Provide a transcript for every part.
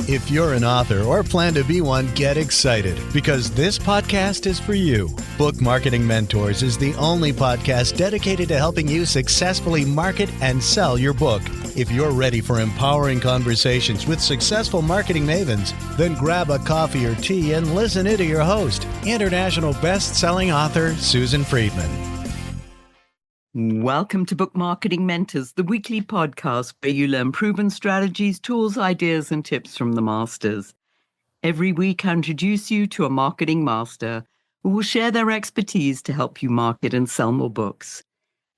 If you're an author or plan to be one, get excited because this podcast is for you. Book Marketing Mentors is the only podcast dedicated to helping you successfully market and sell your book. If you're ready for empowering conversations with successful marketing mavens, then grab a coffee or tea and listen in to your host, international best-selling author Susan Friedman. Welcome to Book Marketing Mentors, the weekly podcast where you learn proven strategies, tools, ideas, and tips from the masters. Every week, I introduce you to a marketing master who will share their expertise to help you market and sell more books.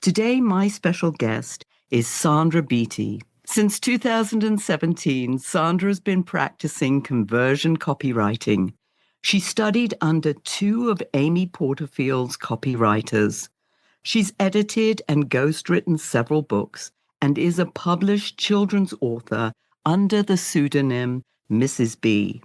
Today, my special guest is Sandra Beatty. Since 2017, Sandra has been practicing conversion copywriting. She studied under two of Amy Porterfield's copywriters. She's edited and ghostwritten several books and is a published children's author under the pseudonym Mrs. B.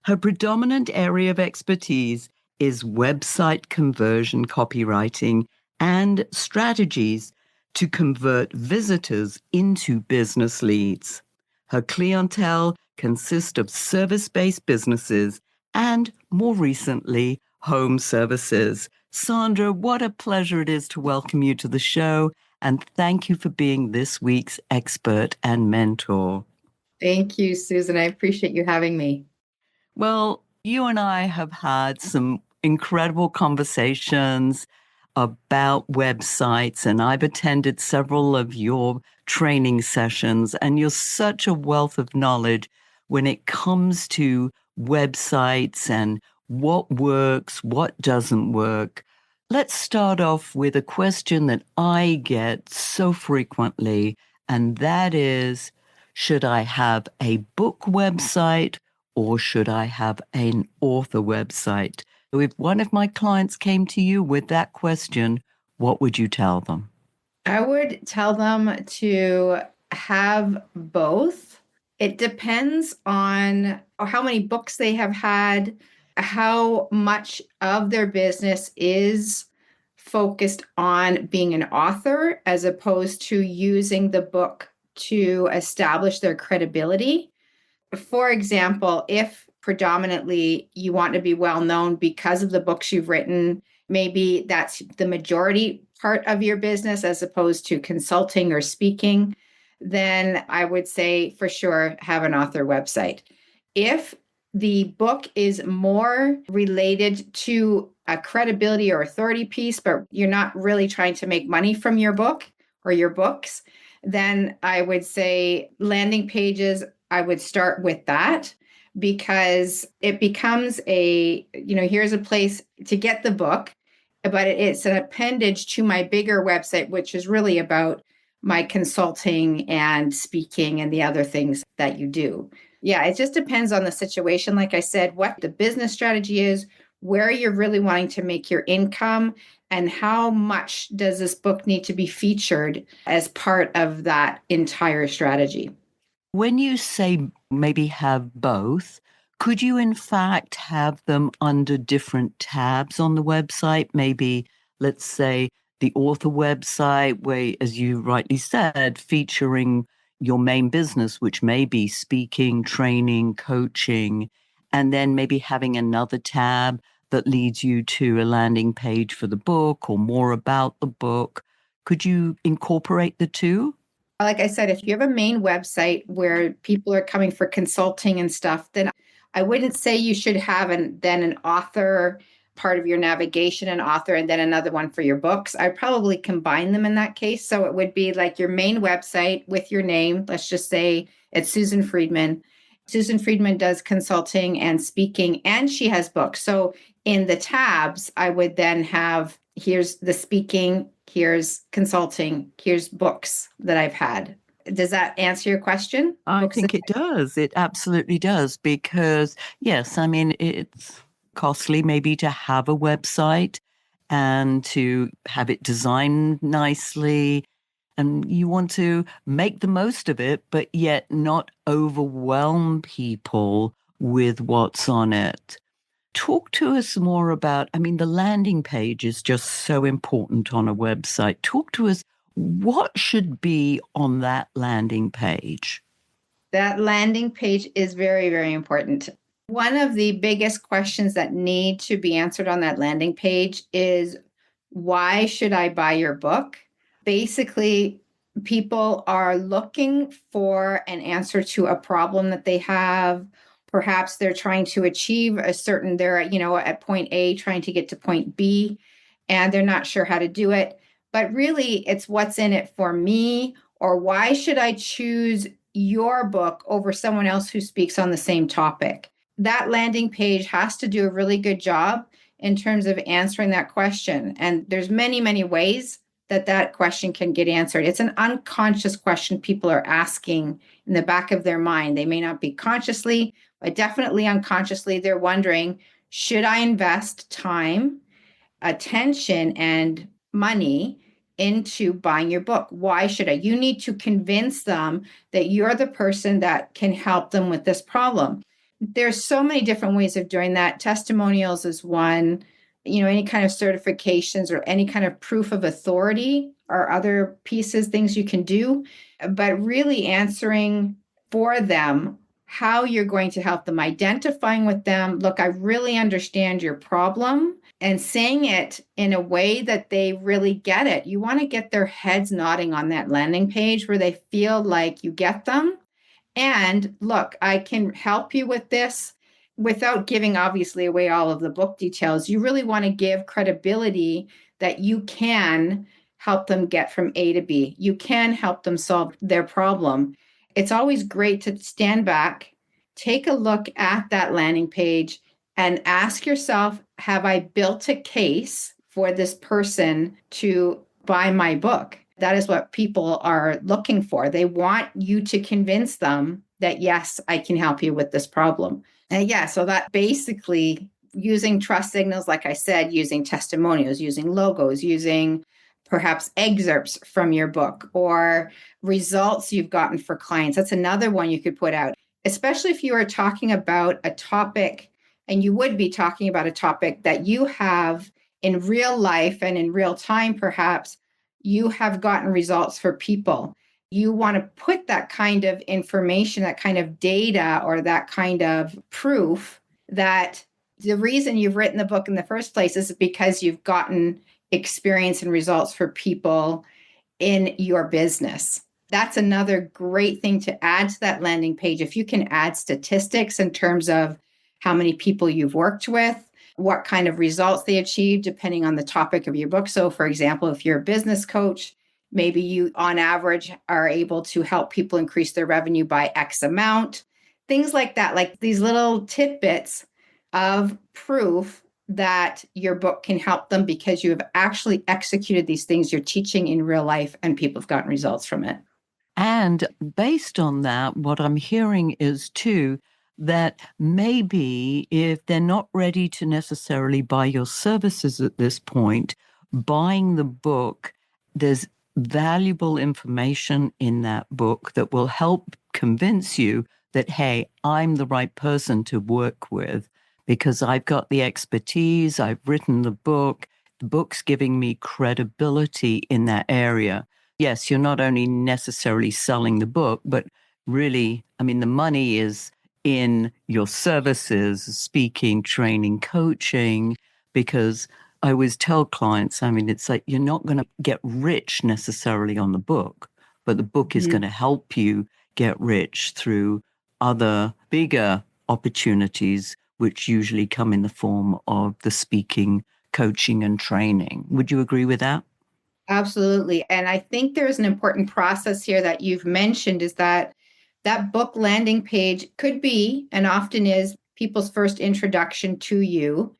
Her predominant area of expertise is website conversion copywriting and strategies to convert visitors into business leads. Her clientele consists of service-based businesses and, more recently, home services. Sandra, what a pleasure it is to welcome you to the show, and thank you for being this week's expert and mentor. Thank you, Susan. I appreciate you having me. Well, you and I have had some incredible conversations about websites, and I've attended several of your training sessions, and you're such a wealth of knowledge when it comes to websites and what works, what doesn't work. Let's start off with a question that I get so frequently, and that is, should I have a book website or should I have an author website? If one of my clients came to you with that question, what would you tell them? I would tell them to have both. It depends on how many books they have had, how much of their business is focused on being an author as opposed to using the book to establish their credibility. For example, if predominantly you want to be well known because of the books you've written, maybe that's the majority part of your business as opposed to consulting or speaking, then I would say for sure have an author website. If the book is more related to a credibility or authority piece, but you're not really trying to make money from your book or your books, then I would say landing pages, I would start with that because it becomes here's a place to get the book, but it's an appendage to my bigger website, which is really about my consulting and speaking and the other things that you do. Yeah, it just depends on the situation. Like I said, what the business strategy is, where you're really wanting to make your income, and how much does this book need to be featured as part of that entire strategy. When you say maybe have both, could you in fact have them under different tabs on the website? Maybe, let's say, the author website where, as you rightly said, featuring your main business, which may be speaking, training, coaching, and then maybe having another tab that leads you to a landing page for the book or more about the book. Could you incorporate the two? Like I said, if you have a main website where people are coming for consulting and stuff, then I wouldn't say you should have then an author part of your navigation, an author, and then another one for your books. I'd probably combine them in that case. So it would be like your main website with your name. Let's just say it's Susan Friedman. Susan Friedman does consulting and speaking, and she has books. So in the tabs, I would then have, here's the speaking, here's consulting, here's books that I've had. Does that answer your question? I think it does. It absolutely does. Because, yes, I mean, it's costly maybe to have a website and to have it designed nicely. And you want to make the most of it, but yet not overwhelm people with what's on it. Talk to us more about, the landing page is just so important on a website. Talk to us, what should be on that landing page? That landing page is very, very important. One of the biggest questions that need to be answered on that landing page is, why should I buy your book? Basically, people are looking for an answer to a problem that they have. Perhaps they're trying to achieve they're at point A, trying to get to point B, and they're not sure how to do it. But really, it's what's in it for me, or why should I choose your book over someone else who speaks on the same topic? That landing page has to do a really good job in terms of answering that question. And there's many, many ways that question can get answered. It's an unconscious question people are asking in the back of their mind. They may not be consciously, but definitely unconsciously, they're wondering, should I invest time, attention, and money into buying your book? Why should I? You need to convince them that you're the person that can help them with this problem. There's so many different ways of doing that. Testimonials is one, any kind of certifications or any kind of proof of authority or other pieces, things you can do, but really answering for them how you're going to help them, identifying with them, look, I really understand your problem, and saying it in a way that they really get it. You want to get their heads nodding on that landing page where they feel like you get them. And look, I can help you with this without giving obviously away all of the book details. You really want to give credibility that you can help them get from A to B. You can help them solve their problem. It's always great to stand back, take a look at that landing page, and ask yourself, have I built a case for this person to buy my book? That is what people are looking for. They want you to convince them that, yes, I can help you with this problem. And so that basically using trust signals, like I said, using testimonials, using logos, using perhaps excerpts from your book or results you've gotten for clients. That's another one you could put out, especially if you are talking about a topic, and you would be talking about a topic that you have in real life and in real time, perhaps you have gotten results for people. You want to put that kind of information, that kind of data, or that kind of proof that the reason you've written the book in the first place is because you've gotten experience and results for people in your business. That's another great thing to add to that landing page. If you can add statistics in terms of how many people you've worked with, what kind of results they achieve, depending on the topic of your book. So, for example, if you're a business coach, maybe you, on average, are able to help people increase their revenue by X amount. Things like that, like these little tidbits of proof that your book can help them because you have actually executed these things you're teaching in real life and people have gotten results from it. And based on that, what I'm hearing is too, that maybe if they're not ready to necessarily buy your services at this point, buying the book, there's valuable information in that book that will help convince you that, hey, I'm the right person to work with because I've got the expertise, I've written the book's giving me credibility in that area. Yes, you're not only necessarily selling the book, but really, the money is in your services, speaking, training, coaching, because I always tell clients, it's like you're not going to get rich necessarily on the book, but the book is going to help you get rich through other bigger opportunities, which usually come in the form of the speaking, coaching, and training. Would you agree with that? Absolutely. And I think there's an important process here that you've mentioned is that book landing page could be, and often is, people's first introduction to you,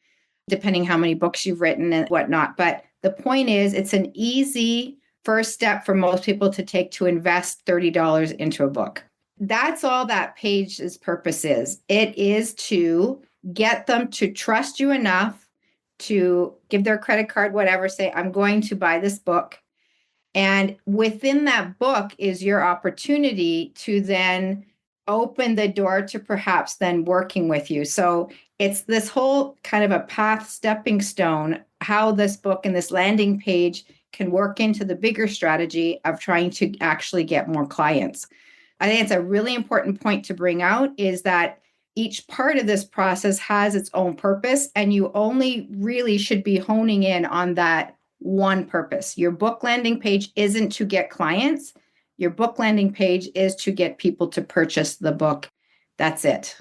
depending how many books you've written and whatnot. But the point is, it's an easy first step for most people to take to invest $30 into a book. That's all that page's purpose is. It is to get them to trust you enough to give their credit card, whatever, say, I'm going to buy this book. And within that book is your opportunity to then open the door to perhaps then working with you. So it's this whole kind of a path stepping stone, how this book and this landing page can work into the bigger strategy of trying to actually get more clients. I think it's a really important point to bring out is that each part of this process has its own purpose, and you only really should be honing in on that one purpose. Your book landing page isn't to get clients. Your book landing page is to get people to purchase the book. That's it.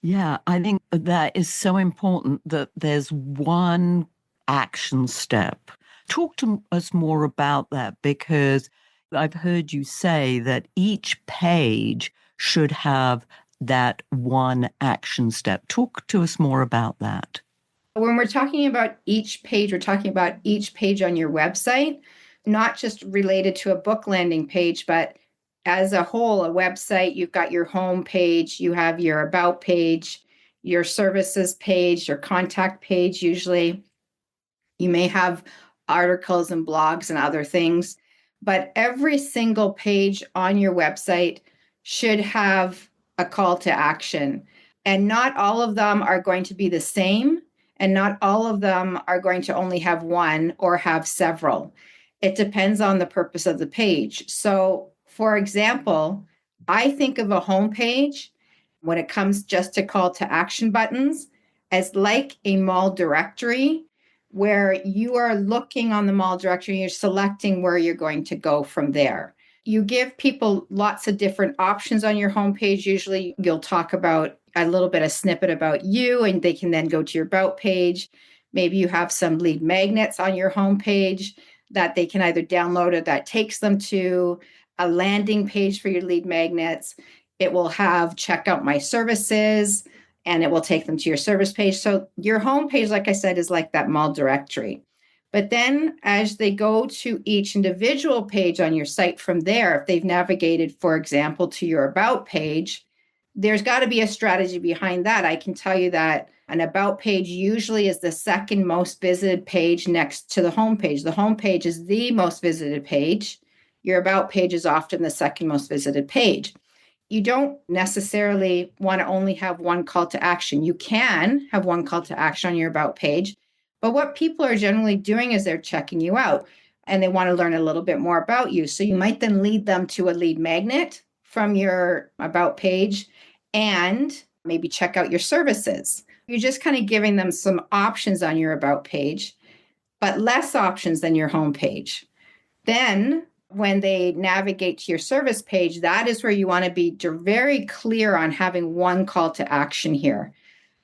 Yeah, I think that is so important that there's one action step. Talk to us more about that, because I've heard you say that each page should have that one action step. Talk to us more about that. When we're talking about each page, we're talking about each page on your website, not just related to a book landing page, but as a whole, a website, you've got your home page, you have your about page, your services page, your contact page. Usually you may have articles and blogs and other things, but every single page on your website should have a call to action. And not all of them are going to be the same. And not all of them are going to only have one or have several. It depends on the purpose of the page. So, for example, I think of a homepage when it comes just to call to action buttons as like a mall directory where you are looking on the mall directory, you're selecting where you're going to go from there. You give people lots of different options on your homepage. Usually you'll talk about a little bit of snippet about you, and they can then go to your about page. Maybe you have some lead magnets on your homepage that they can either download or that takes them to a landing page for your lead magnets. It will have check out my services, and it will take them to your service page. So your homepage, like I said, is like that mall directory. But then as they go to each individual page on your site from there, if they've navigated, for example, to your about page, there's got to be a strategy behind that. I can tell you that an about page usually is the second most visited page next to the homepage. The homepage is the most visited page. Your about page is often the second most visited page. You don't necessarily want to only have one call to action. You can have one call to action on your about page, but what people are generally doing is they're checking you out and they want to learn a little bit more about you. So you might then lead them to a lead magnet from your about page and maybe check out your services. You're just kind of giving them some options on your about page, but less options than your home page. Then when they navigate to your service page, that is where you want to be very clear on having one call to action here.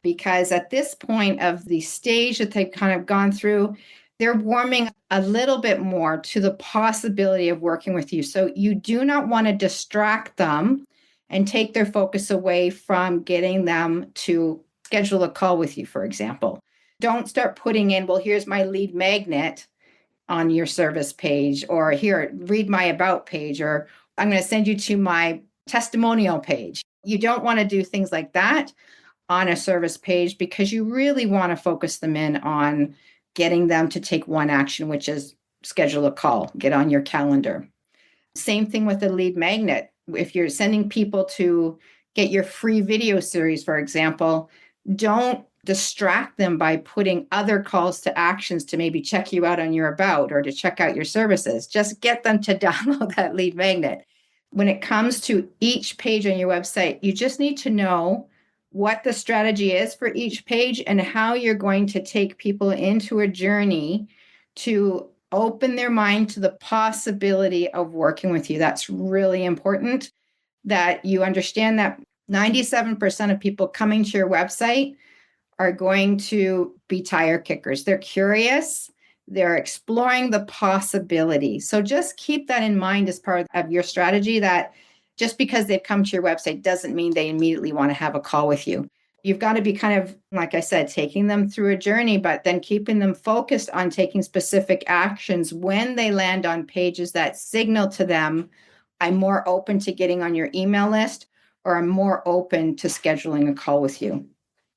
Because at this point of the stage that they've kind of gone through, they're warming a little bit more to the possibility of working with you. So you do not want to distract them and take their focus away from getting them to schedule a call with you, for example. Don't start putting in, well, here's my lead magnet on your service page, or here, read my about page, or I'm going to send you to my testimonial page. You don't want to do things like that on a service page because you really want to focus them in on getting them to take one action, which is schedule a call, get on your calendar. Same thing with the lead magnet. If you're sending people to get your free video series, for example, don't distract them by putting other calls to actions to maybe check you out on your about or to check out your services. Just get them to download that lead magnet. When it comes to each page on your website, you just need to know what the strategy is for each page and how you're going to take people into a journey to open their mind to the possibility of working with you. That's really important that you understand that 97% of people coming to your website are going to be tire kickers. They're curious. They're exploring the possibility. So just keep that in mind as part of your strategy, that just because they've come to your website doesn't mean they immediately want to have a call with you. You've got to be kind of, like I said, taking them through a journey, but then keeping them focused on taking specific actions when they land on pages that signal to them, I'm more open to getting on your email list, or I'm more open to scheduling a call with you.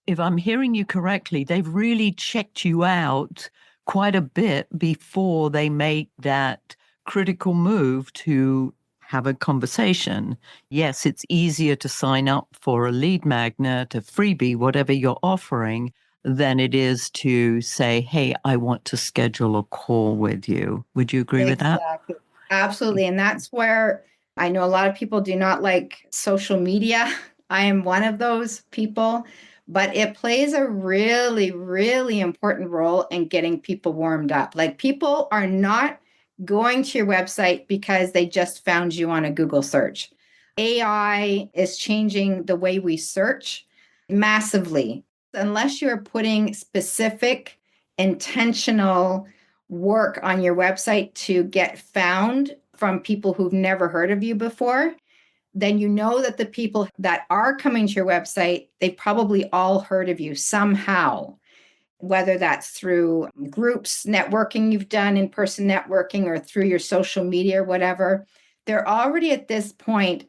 If I'm hearing you correctly, they've really checked you out quite a bit before they make that critical move to have a conversation. Yes, it's easier to sign up for a lead magnet, a freebie, whatever you're offering, than it is to say, hey, I want to schedule a call with you. Would you agree with that? Exactly. Absolutely. And that's where I know a lot of people do not like social media. I am one of those people, but it plays a really, really important role in getting people warmed up. Like people are not going to your website because they just found you on a Google search. AI is changing the way we search massively. Unless you're putting specific, intentional work on your website to get found from people who've never heard of you before, then you know that the people that are coming to your website, they've probably all heard of you somehow, whether that's through groups, networking you've done, in-person networking, or through your social media or whatever. They're already at this point,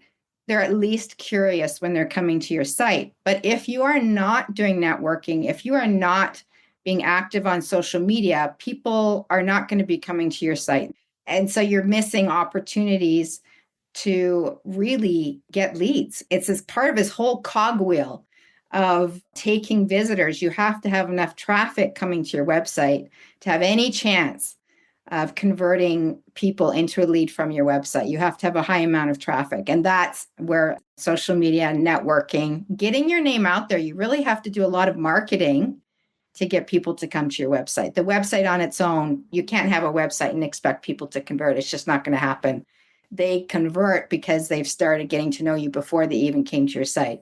they're at least curious when they're coming to your site. But if you are not doing networking, if you are not being active on social media, people are not going to be coming to your site. And so you're missing opportunities to really get leads. It's as part of this whole cogwheel of taking visitors. You have to have enough traffic coming to your website to have any chance of converting people into a lead from your website. You have to have a high amount of traffic. And that's where social media, networking, getting your name out there, you really have to do a lot of marketing to get people to come to your website. The website on its own, you can't have a website and expect people to convert. It's just not going to happen. They convert because they've started getting to know you before they even came to your site.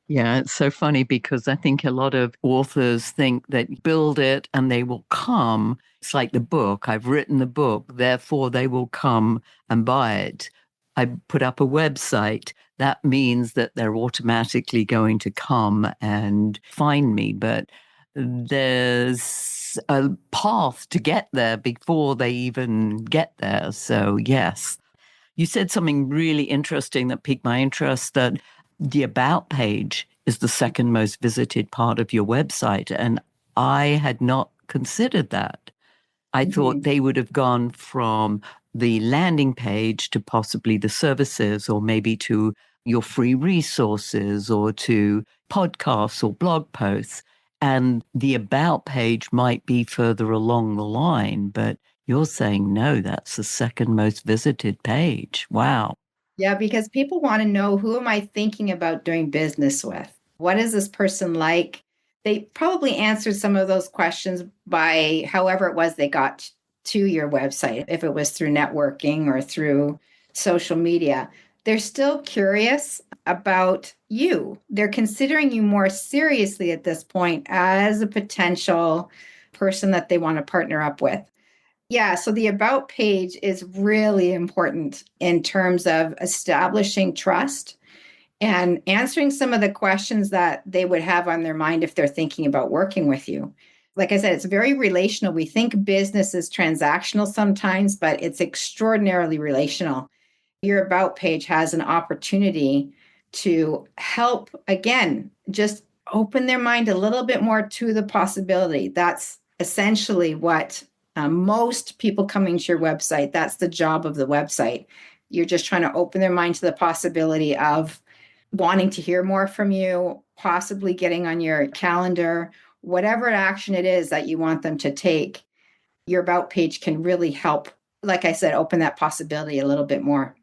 Yeah, it's so funny because I think a lot of authors think that build it and they will come. It's like the book. I've written the book, therefore they will come and buy it. I put up a website. That means that they're automatically going to come and find me. But there's a path to get there before they even get there. So, yes. You said something really interesting that piqued my interest, that the About page is the second most visited part of your website. And I had not considered that. I thought they would have gone from the landing page to possibly the services, or maybe to your free resources, or to podcasts or blog posts. And the About page might be further along the line, but you're saying, no, that's the second most visited page. Wow. Yeah, because people want to know, who am I thinking about doing business with? What is this person like? They probably answered some of those questions by however it was they got to your website, if it was through networking or through social media. They're still curious about you. They're considering you more seriously at this point as a potential person that they want to partner up with. Yeah, so the About page is really important in terms of establishing trust and answering some of the questions that they would have on their mind if they're thinking about working with you. Like I said, it's very relational. We think business is transactional sometimes, but it's extraordinarily relational. Your About page has an opportunity to help, again, just open their mind a little bit more to the possibility. That's essentially what most people coming to your website, that's the job of the website. You're just trying to open their mind to the possibility of wanting to hear more from you, possibly getting on your calendar, whatever action it is that you want them to take. Your About page can really help, like I said, open that possibility a little bit more.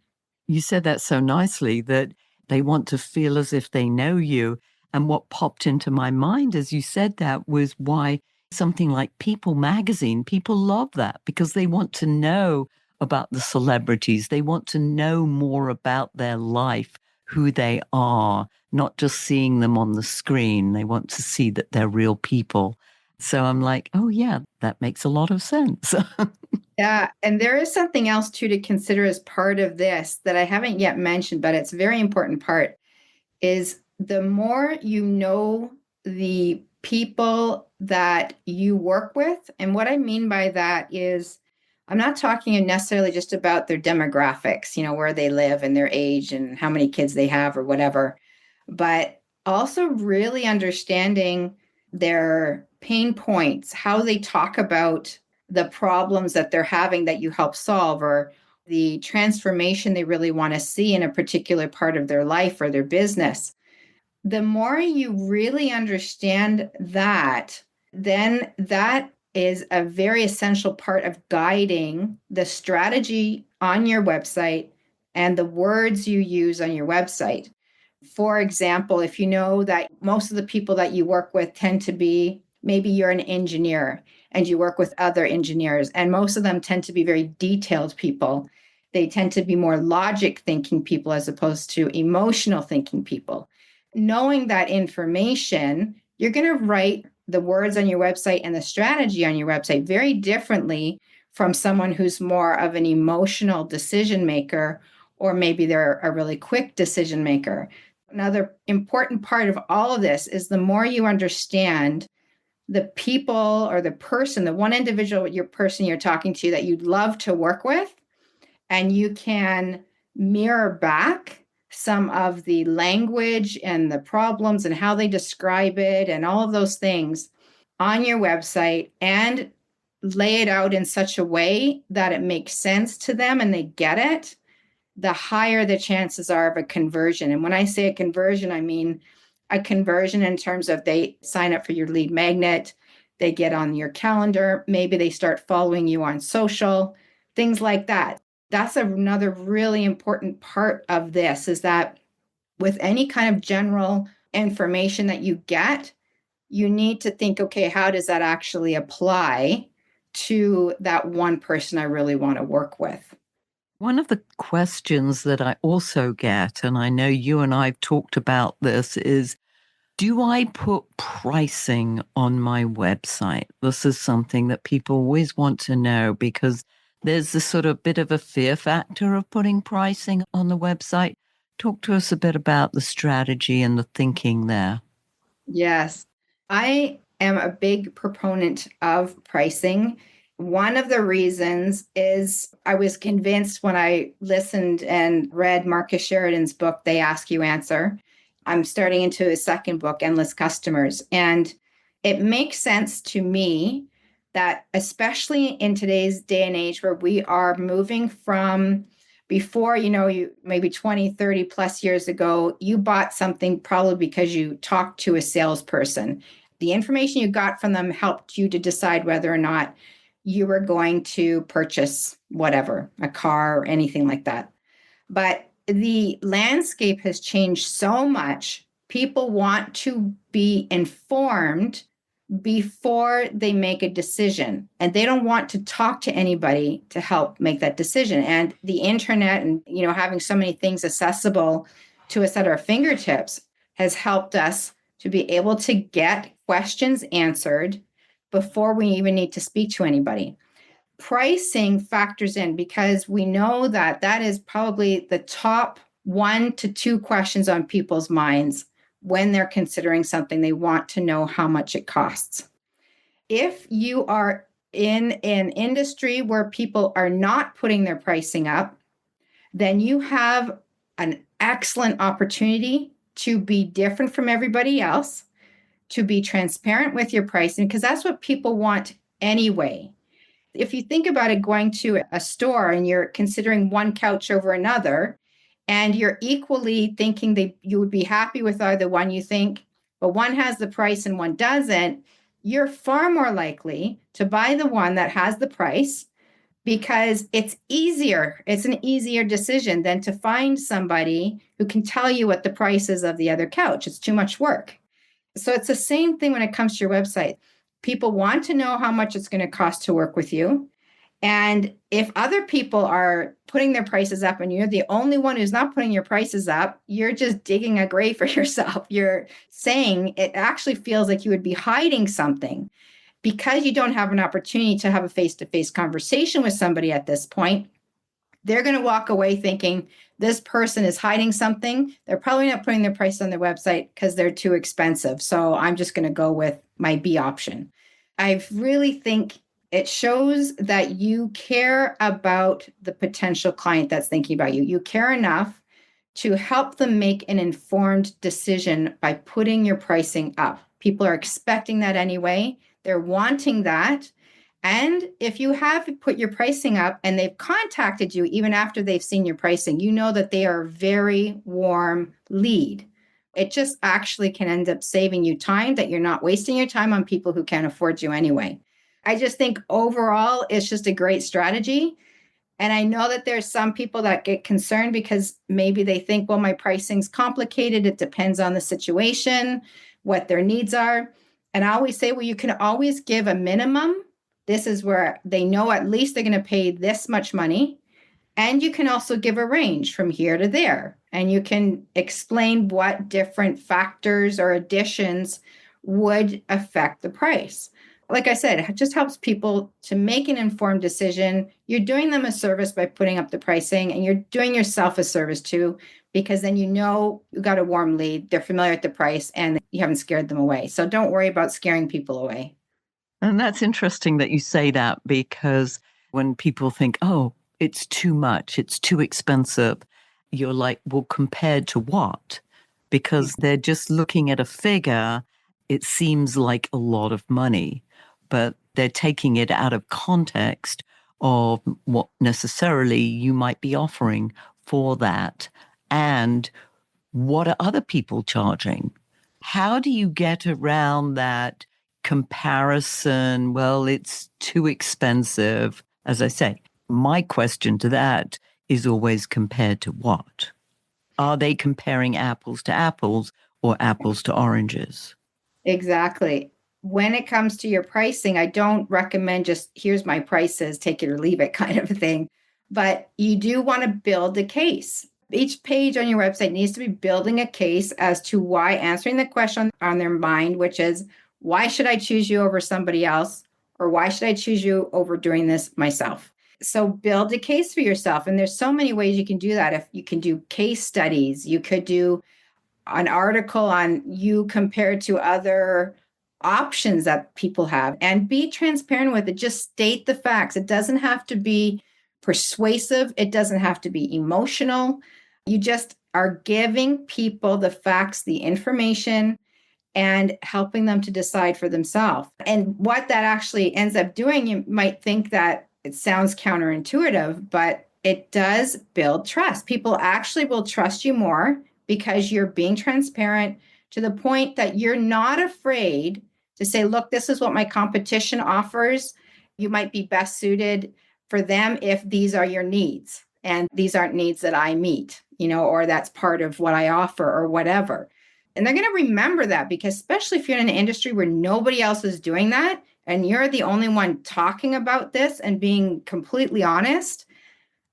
You said that so nicely, that they want to feel as if they know you. And what popped into my mind as you said that was why something like People magazine, people love that because they want to know about the celebrities. They want to know more about their life, who they are, not just seeing them on the screen. They want to see that they're real people. So I'm like, oh, yeah, that makes a lot of sense. Yeah, and there is something else too to consider as part of this that I haven't yet mentioned, but it's a very important part, is the more you know the people that you work with. And what I mean by that is, I'm not talking necessarily just about their demographics, where they live and their age and how many kids they have or whatever, but also really understanding their pain points, how they talk about the problems that they're having that you help solve, or the transformation they really want to see in a particular part of their life or their business. The more you really understand that, then that is a very essential part of guiding the strategy on your website and the words you use on your website. For example, if you know that most of the people that you work with tend to be, maybe you're an engineer and you work with other engineers, and most of them tend to be very detailed people. They tend to be more logic thinking people as opposed to emotional thinking people. Knowing that information, you're going to write the words on your website and the strategy on your website very differently from someone who's more of an emotional decision maker, or maybe they're a really quick decision maker. Another important part of all of this is the more you understand the people or the person, the one individual, your person you're talking to that you'd love to work with, and you can mirror back some of the language and the problems and how they describe it and all of those things on your website and lay it out in such a way that it makes sense to them and they get it, the higher the chances are of a conversion. And when I say a conversion, I mean a conversion in terms of they sign up for your lead magnet, they get on your calendar, maybe they start following you on social, things like that. That's another really important part of this, is that with any kind of general information that you get, you need to think, okay, how does that actually apply to that one person I really want to work with? One of the questions that I also get, and I know you and I've talked about this, is do I put pricing on my website? This is something that people always want to know because there's this sort of bit of a fear factor of putting pricing on the website. Talk to us a bit about the strategy and the thinking there. Yes, I am a big proponent of pricing. One of the reasons is I was convinced when I listened and read Marcus Sheridan's book, They Ask You Answer. I'm starting into his second book, Endless Customers. And it makes sense to me that, especially in today's day and age where we are moving from before, you maybe 20, 30 plus years ago, you bought something probably because you talked to a salesperson. The information you got from them helped you to decide whether or not you were going to purchase whatever, a car or anything like that. But the landscape has changed so much. People want to be informed before they make a decision, and they don't want to talk to anybody to help make that decision. And the internet and having so many things accessible to us at our fingertips has helped us to be able to get questions answered before we even need to speak to anybody. Pricing factors in because we know that that is probably the top 1 to 2 questions on people's minds when they're considering something. They want to know how much it costs. If you are in an industry where people are not putting their pricing up, then you have an excellent opportunity to be different from everybody else, to be transparent with your pricing, because that's what people want anyway. If you think about it, going to a store and you're considering one couch over another, and you're equally thinking that you would be happy with either one, you think, but one has the price and one doesn't, you're far more likely to buy the one that has the price because it's easier. It's an easier decision than to find somebody who can tell you what the price is of the other couch. It's too much work. So it's the same thing when it comes to your website. People want to know how much it's going to cost to work with you. And if other people are putting their prices up and you're the only one who's not putting your prices up, you're just digging a grave for yourself. You're saying it actually feels like you would be hiding something because you don't have an opportunity to have a face-to-face conversation with somebody at this point. They're going to walk away thinking this person is hiding something. They're probably not putting their price on their website because they're too expensive. So I'm just going to go with my B option. I really think it shows that you care about the potential client that's thinking about you. You care enough to help them make an informed decision by putting your pricing up. People are expecting that anyway. They're wanting that. And if you have put your pricing up and they've contacted you even after they've seen your pricing, you know that they are a very warm lead. It just actually can end up saving you time, that you're not wasting your time on people who can't afford you anyway. I just think overall, it's just a great strategy. And I know that there's some people that get concerned because maybe they think, well, my pricing's complicated. It depends on the situation, what their needs are. And I always say, well, you can always give a minimum. This is where they know at least they're going to pay this much money. And you can also give a range from here to there. And you can explain what different factors or additions would affect the price. Like I said, it just helps people to make an informed decision. You're doing them a service by putting up the pricing, and you're doing yourself a service too, because then you got a warm lead, they're familiar with the price, and you haven't scared them away. So don't worry about scaring people away. And that's interesting that you say that, because when people think, oh, it's too much, it's too expensive, you're like, well, compared to what? Because they're just looking at a figure. It seems like a lot of money, but they're taking it out of context of what necessarily you might be offering for that. And what are other people charging? How do you get around that comparison? Well, it's too expensive. As I say, my question to that is always, compared to what? Are they comparing apples to apples or apples to oranges? Exactly. When it comes to your pricing, I don't recommend just here's my prices, take it or leave it kind of a thing. But you do want to build a case. Each page on your website needs to be building a case as to why, answering the question on their mind, which is, why should I choose you over somebody else? Or why should I choose you over doing this myself? So build a case for yourself. And there's so many ways you can do that. If you can do case studies, you could do an article on you compared to other options that people have, and be transparent with it. Just state the facts. It doesn't have to be persuasive. It doesn't have to be emotional. You just are giving people the facts, the information, and helping them to decide for themselves. And what that actually ends up doing, you might think that it sounds counterintuitive, but it does build trust. People actually will trust you more because you're being transparent to the point that you're not afraid to say, look, this is what my competition offers. You might be best suited for them if these are your needs. And these aren't needs that I meet, or that's part of what I offer or whatever. And they're going to remember that, because especially if you're in an industry where nobody else is doing that, and you're the only one talking about this and being completely honest,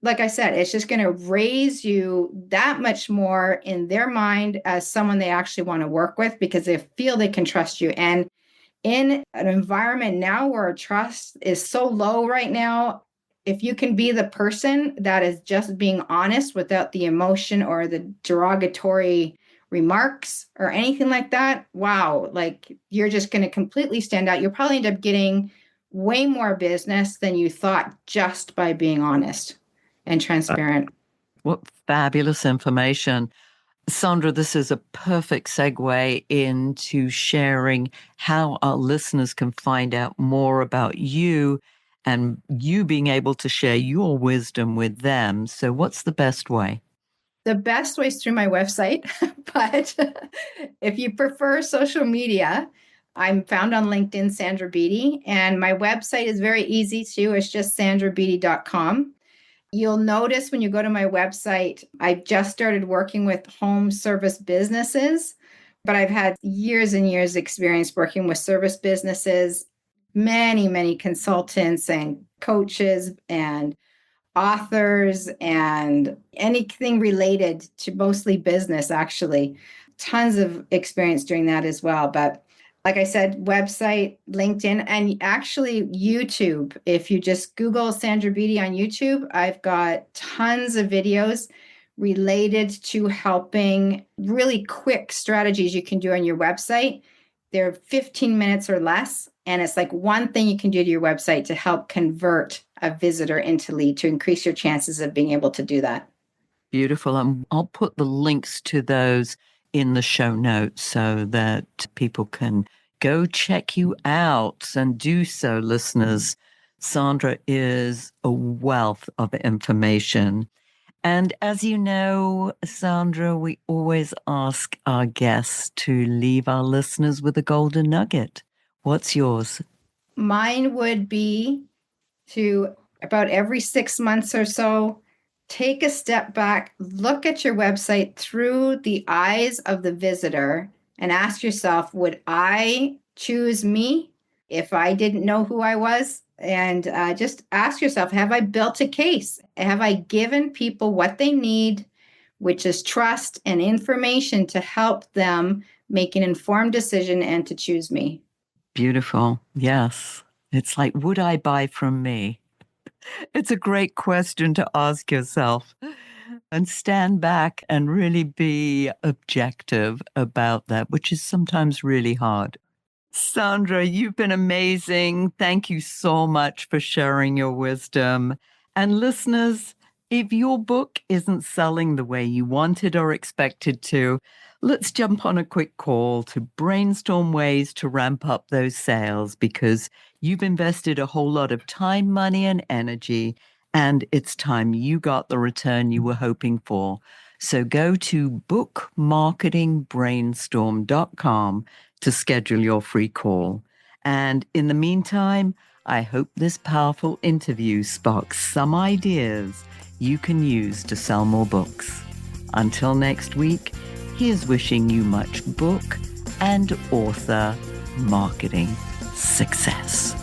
like I said, it's just going to raise you that much more in their mind as someone they actually want to work with, because they feel they can trust you. And in an environment now where trust is so low right now, if you can be the person that is just being honest without the emotion or the derogatory remarks or anything like that, wow, like you're just going to completely stand out. You'll probably end up getting way more business than you thought just by being honest and transparent. What fabulous information. Sandra, this is a perfect segue into sharing how our listeners can find out more about you and you being able to share your wisdom with them. So what's the best way? The best way is through my website, but if you prefer social media, I'm found on LinkedIn, Sandra Beatty, and my website is very easy too. It's just sandrabeatty.com. You'll notice when you go to my website, I just started working with home service businesses, but I've had years and years experience working with service businesses, many, many consultants and coaches and authors and anything related to mostly business, actually. Tons of experience doing that as well. But like I said, website, LinkedIn, and actually YouTube. If you just Google Sandra Beatty on YouTube, I've got tons of videos related to helping really quick strategies you can do on your website. They're 15 minutes or less. And it's like one thing you can do to your website to help convert a visitor into lead, to increase your chances of being able to do that. Beautiful. I'll put the links to those in the show notes so that people can go check you out, and do so, listeners. Sandra is a wealth of information. And as you know, Sandra, we always ask our guests to leave our listeners with a golden nugget. What's yours? Mine would be to about every 6 months or so, take a step back, look at your website through the eyes of the visitor, and ask yourself, would I choose me if I didn't know who I was? And just ask yourself, have I built a case? Have I given people what they need, which is trust and information to help them make an informed decision and to choose me? Beautiful. Yes. It's like, would I buy from me? It's a great question to ask yourself, and stand back and really be objective about that, which is sometimes really hard. Sandra, you've been amazing. Thank you so much for sharing your wisdom. And listeners, if your book isn't selling the way you wanted or expected to, let's jump on a quick call to brainstorm ways to ramp up those sales, because you've invested a whole lot of time, money, and energy, and it's time you got the return you were hoping for. So go to bookmarketingbrainstorm.com to schedule your free call. And in the meantime, I hope this powerful interview sparks some ideas you can use to sell more books. Until next week, here's wishing you much book and author marketing success.